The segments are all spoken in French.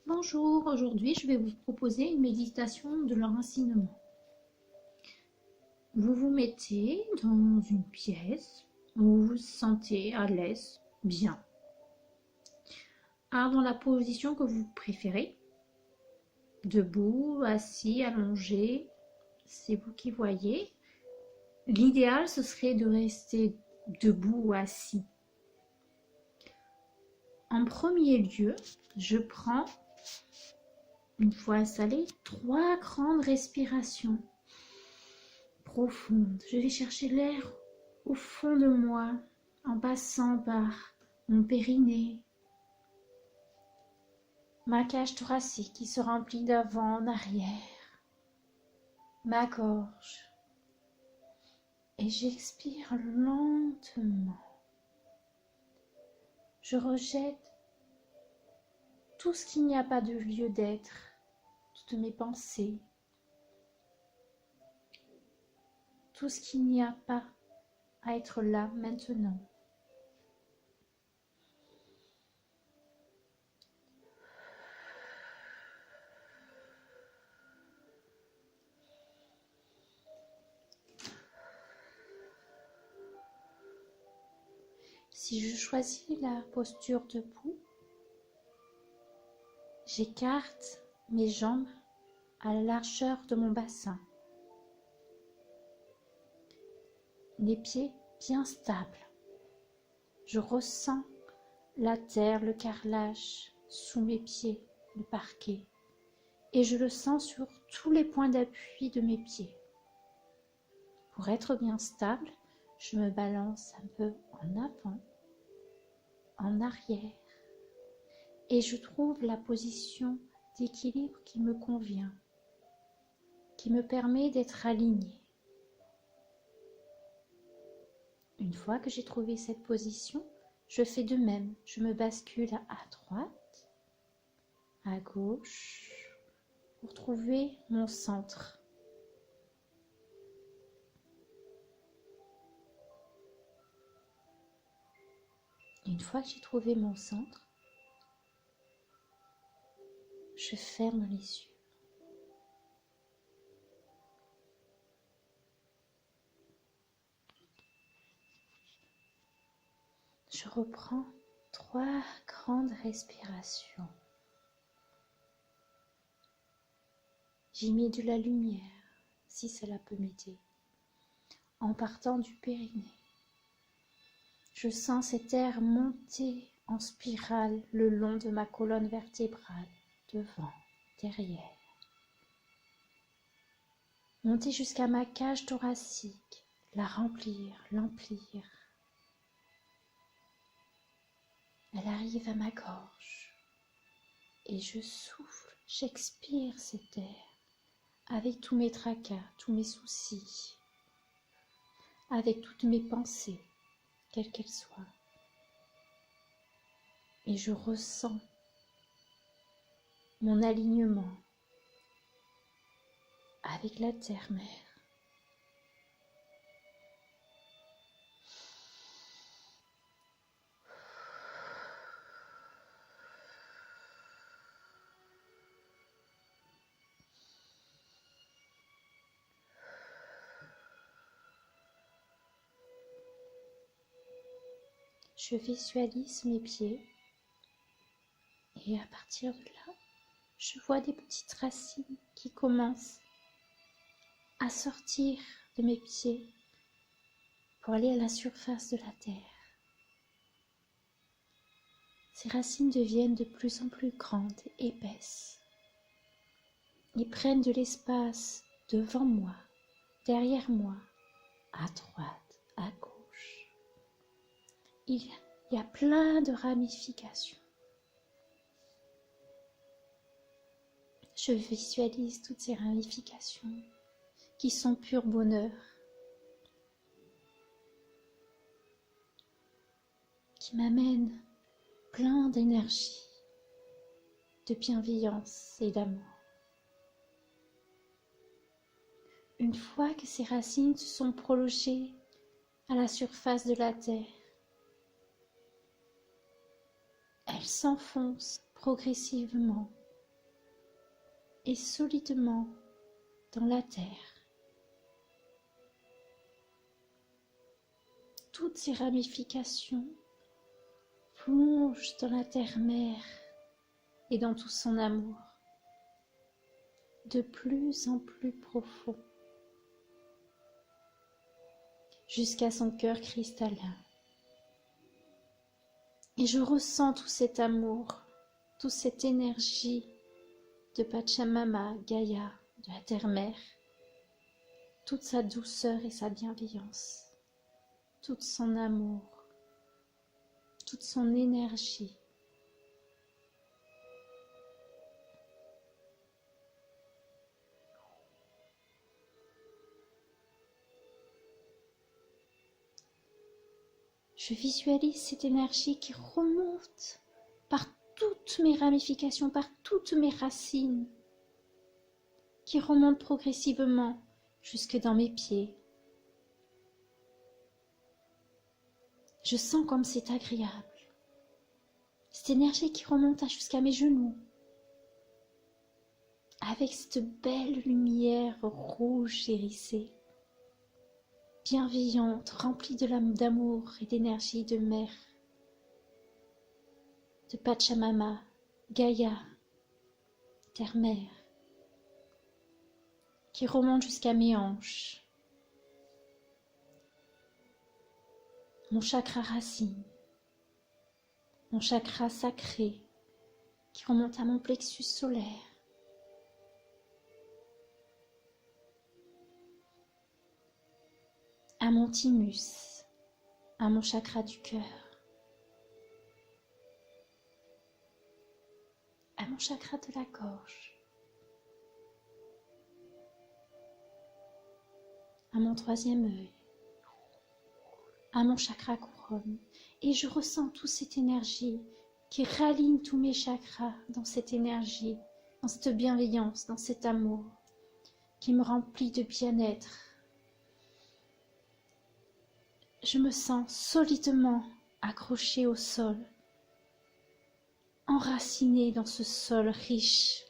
Bonjour, aujourd'hui je vais vous proposer une méditation de l'enracinement. Vous vous mettez dans une pièce où vous vous sentez à l'aise, bien. Dans la position que vous préférez, debout, assis, allongé, c'est vous qui voyez. L'idéal ce serait de rester debout ou assis. En premier lieu, je prends, une fois installé, 3 grandes respirations profondes. Je vais chercher l'air au fond de moi en passant par mon périnée, ma cage thoracique qui se remplit d'avant en arrière, ma gorge. Et j'expire lentement. Je rejette tout ce qui n'y a pas de lieu d'être, toutes mes pensées, tout ce qui n'y a pas à être là maintenant. Si je choisis la posture debout, j'écarte mes jambes à la largeur de mon bassin. Les pieds bien stables. Je ressens la terre, le carrelage sous mes pieds, le parquet. Et je le sens sur tous les points d'appui de mes pieds. Pour être bien stable, je me balance un peu en avant, en arrière. Et je trouve la position d'équilibre qui me convient, qui me permet d'être alignée. Une fois que j'ai trouvé cette position, je fais de même. Je me bascule à droite, à gauche, pour trouver mon centre. Une fois que j'ai trouvé mon centre, je ferme les yeux. Je reprends 3 grandes respirations. J'y mets de la lumière, si cela peut m'aider. En partant du périnée, je sens cet air monter en spirale le long de ma colonne vertébrale, devant, derrière. Monter jusqu'à ma cage thoracique, la remplir, l'emplir. Elle arrive à ma gorge et je souffle, j'expire cet air avec tous mes tracas, tous mes soucis, avec toutes mes pensées, quelles qu'elles soient. Et je ressens mon alignement avec la terre-mère. Je visualise mes pieds et à partir de là, je vois des petites racines qui commencent à sortir de mes pieds pour aller à la surface de la terre. Ces racines deviennent de plus en plus grandes et épaisses et prennent de l'espace devant moi, derrière moi, à droite, à gauche. Il y a plein de ramifications. Je visualise toutes ces ramifications qui sont pur bonheur, qui m'amènent plein d'énergie, de bienveillance et d'amour. Une fois que ces racines se sont prolongées à la surface de la terre, elles s'enfoncent progressivement et solidement dans la terre. Toutes ces ramifications plongent dans la terre-mère et dans tout son amour, de plus en plus profond, jusqu'à son cœur cristallin. Et je ressens tout cet amour, toute cette énergie de Pachamama, Gaïa, de la terre-mère, toute sa douceur et sa bienveillance, tout son amour, toute son énergie. Je visualise cette énergie qui remonte par toutes mes ramifications, par toutes mes racines, qui remonte progressivement jusque dans mes pieds. Je sens comme c'est agréable. Cette énergie qui remonte jusqu'à mes genoux, avec cette belle lumière rouge hérissée, bienveillante, remplie d'amour et d'énergie de mère, de Pachamama, Gaïa, terre-mère, qui remonte jusqu'à mes hanches, mon chakra racine, mon chakra sacré, qui remonte à mon plexus solaire, à mon thymus, à mon chakra du cœur, à mon chakra de la gorge, à mon troisième œil, à mon chakra couronne. Et je ressens toute cette énergie qui raligne tous mes chakras dans cette énergie, dans cette bienveillance, dans cet amour qui me remplit de bien-être. Je me sens solidement accrochée au sol, enracinée dans ce sol riche.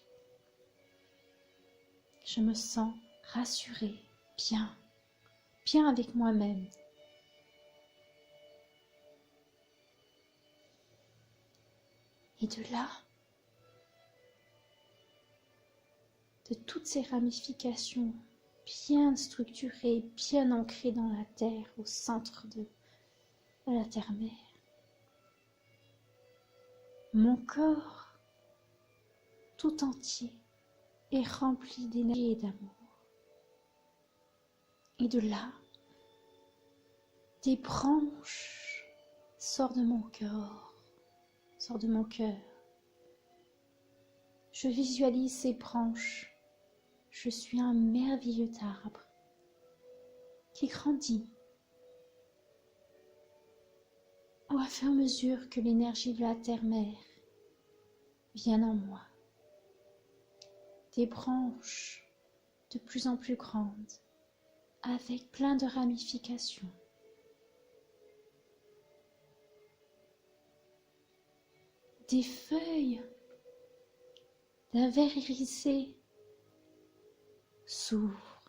Je me sens rassurée, bien avec moi-même. Et de là, de toutes ces ramifications bien structurées, bien ancrées dans la terre, au centre de la terre-mère, mon corps tout entier est rempli d'énergie et d'amour. Et de là, des branches sortent de mon corps, sortent de mon cœur. Je visualise ces branches. Je suis un merveilleux arbre qui grandit au fur et à mesure que l'énergie de la terre-mère vient en moi. Des branches de plus en plus grandes, avec plein de ramifications. Des feuilles d'un vert irisé s'ouvrent.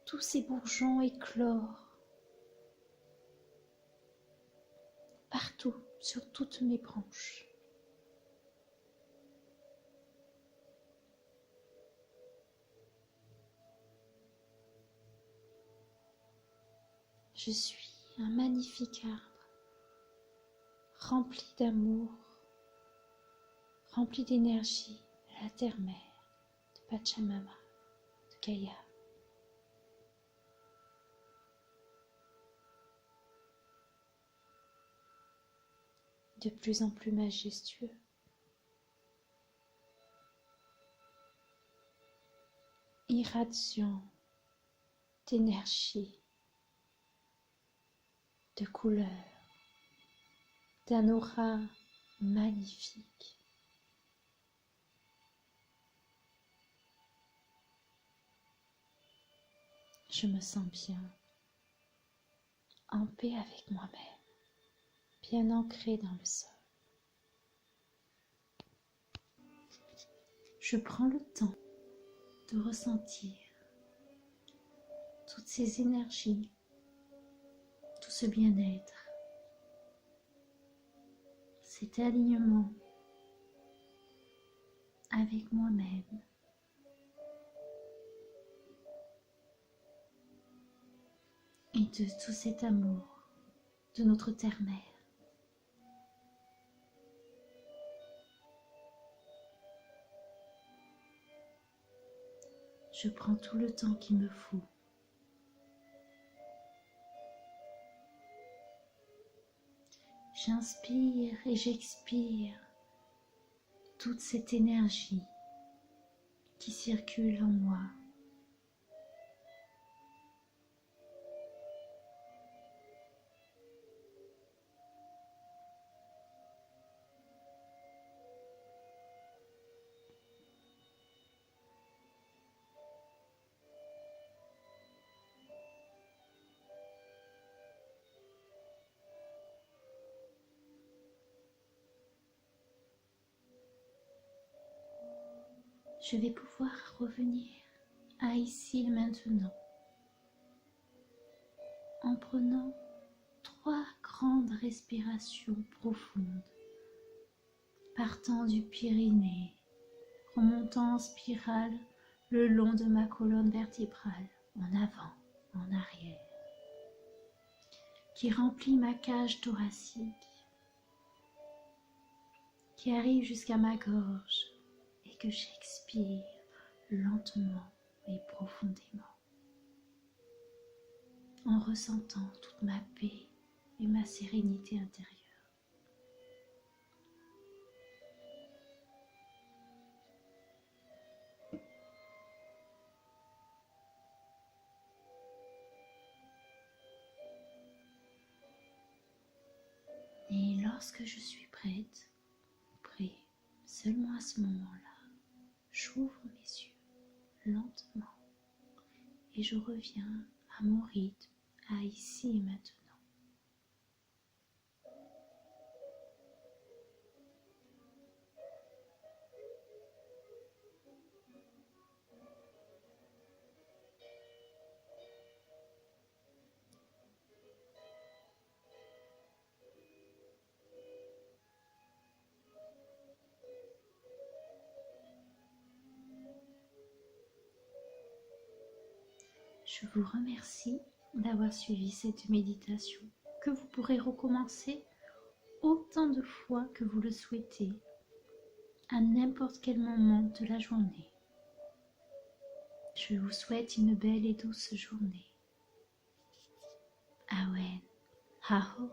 Tous ces bourgeons éclorent partout, sur toutes mes branches. Je suis un magnifique arbre, rempli d'amour, rempli d'énergie de la terre-mère, de Pachamama, de Gaïa. De plus en plus majestueux. Irradiant d'énergie, de couleurs, d'un aura magnifique. Je me sens bien, en paix avec moi-même, bien ancrée dans le sol. je prends le temps de ressentir toutes ces énergies, tout ce bien-être, cet alignement avec moi-même. Et de tout cet amour de notre terre-mère. Je prends tout le temps qu'il me faut. J'inspire et j'expire toute cette énergie qui circule en moi. Je vais pouvoir revenir à ici et maintenant en prenant 3 grandes respirations profondes, partant du Pyrénées, remontant en spirale le long de ma colonne vertébrale, en avant, en arrière, qui remplit ma cage thoracique, qui arrive jusqu'à ma gorge et que j'expire lentement et profondément, en ressentant toute ma paix et ma sérénité intérieure. Et lorsque je suis prête, prêt, seulement à ce moment-là, j'ouvre mes yeux lentement et je reviens à mon rythme, à ici et maintenant. Je vous remercie d'avoir suivi cette méditation que vous pourrez recommencer autant de fois que vous le souhaitez, à n'importe quel moment de la journée. Je vous souhaite une belle et douce journée. Awen, Hao.